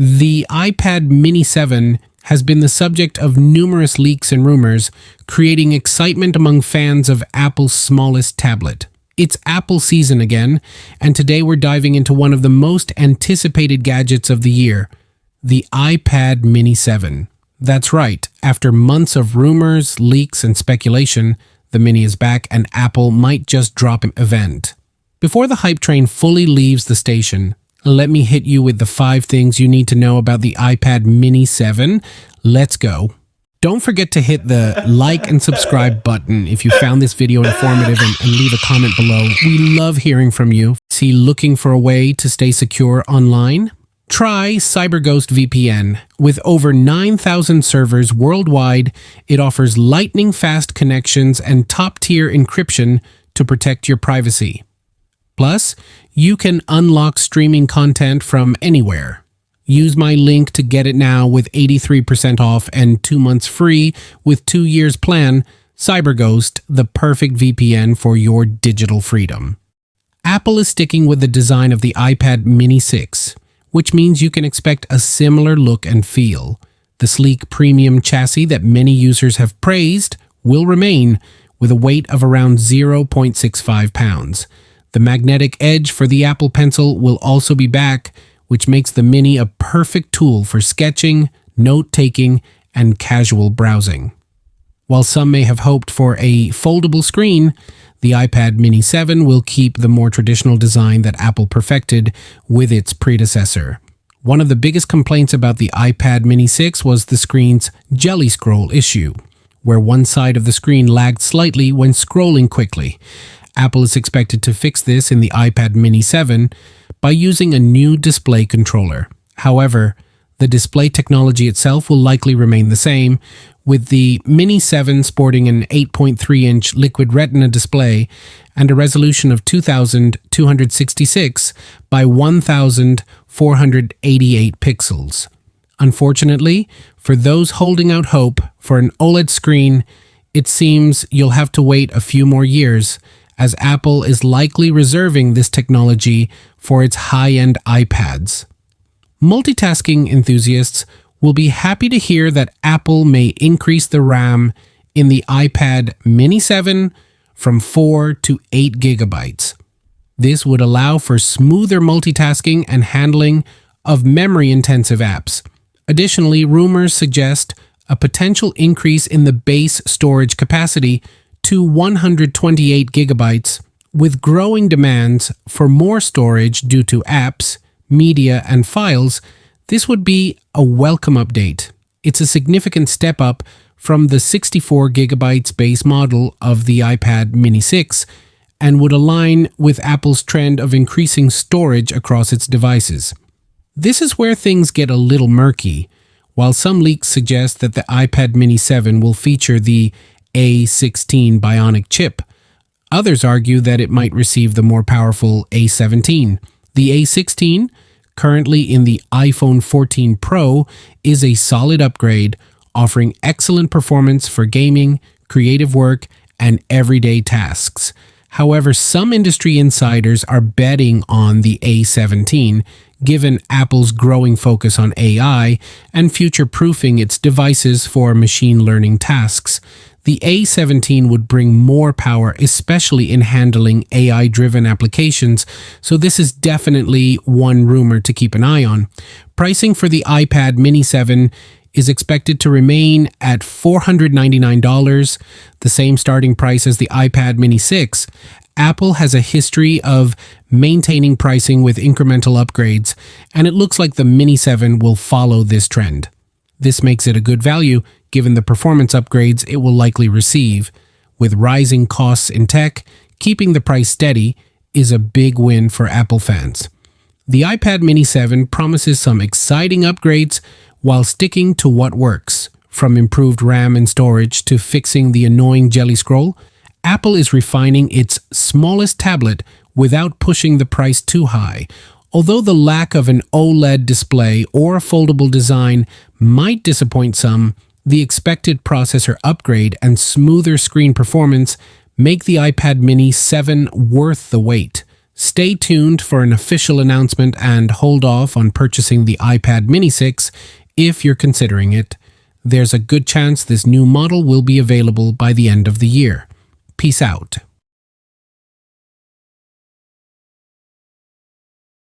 The iPad Mini 7 has been the subject of numerous leaks and rumors, creating excitement among fans of Apple's smallest tablet. It's Apple season again, and today we're diving into one of the most anticipated gadgets of the year, the iPad Mini 7. That's right, after months of rumors, leaks, and speculation, the Mini is back and Apple might just drop an event. Before the hype train fully leaves the station, let me hit you with the 5 things you need to know about the iPad Mini 7. Let's go. Don't forget to hit the like and subscribe button if you found this video informative and leave a comment below. We love hearing from you. See, looking for a way to stay secure online? Try CyberGhost VPN. With over 9,000 servers worldwide, it offers lightning-fast connections and top-tier encryption to protect your privacy. Plus, you can unlock streaming content from anywhere. Use my link to get it now with 83% off and 2 months free with 2 years plan. CyberGhost, the perfect VPN for your digital freedom. Apple is sticking with the design of the iPad Mini 6, which means you can expect a similar look and feel. The sleek premium chassis that many users have praised will remain, with a weight of around 0.65 pounds. The magnetic edge for the Apple Pencil will also be back, which makes the Mini a perfect tool for sketching, note-taking, and casual browsing. While some may have hoped for a foldable screen, the iPad Mini 7 will keep the more traditional design that Apple perfected with its predecessor. One of the biggest complaints about the iPad Mini 6 was the screen's jelly scroll issue, where one side of the screen lagged slightly when scrolling quickly. Apple is expected to fix this in the iPad Mini 7 by using a new display controller. However, the display technology itself will likely remain the same, with the Mini 7 sporting an 8.3-inch Liquid Retina display and a resolution of 2,266 by 1,488 pixels. Unfortunately, for those holding out hope for an OLED screen, it seems you'll have to wait a few more years, as Apple is likely reserving this technology for its high-end iPads. Multitasking enthusiasts will be happy to hear that Apple may increase the RAM in the iPad Mini 7 from 4 to 8 gigabytes. This would allow for smoother multitasking and handling of memory-intensive apps. Additionally, rumors suggest a potential increase in the base storage capacity to 128 gigabytes, with growing demands for more storage due to apps, media, and files. This would be a welcome update. It's a significant step up from the 64 gigabytes base model of the iPad Mini 6 and would align with Apple's trend of increasing storage across its devices. This is where things get a little murky. While some leaks suggest that the iPad Mini 7 will feature the A16 Bionic chip, others argue that it might receive the more powerful A17. The A16, currently in the iPhone 14 Pro, is a solid upgrade, offering excellent performance for gaming, creative work, and everyday tasks. However, some industry insiders are betting on the A17, given Apple's growing focus on AI and future-proofing its devices for machine learning tasks. The A17 would bring more power, especially in handling AI-driven applications, so this is definitely one rumor to keep an eye on. Pricing for the iPad Mini 7 is expected to remain at $499, the same starting price as the iPad Mini 6. Apple has a history of maintaining pricing with incremental upgrades, and it looks like the Mini 7 will follow this trend. This makes it a good value, given the performance upgrades it will likely receive. With rising costs in tech, keeping the price steady is a big win for Apple fans. The iPad Mini 7 promises some exciting upgrades while sticking to what works. From improved RAM and storage to fixing the annoying jelly scroll, Apple is refining its smallest tablet without pushing the price too high. Although the lack of an OLED display or a foldable design might disappoint some, the expected processor upgrade and smoother screen performance make the iPad Mini 7 worth the wait. Stay tuned for an official announcement and hold off on purchasing the iPad mini 6 if you're considering it. There's a good chance this new model will be available by the end of the year. Peace out.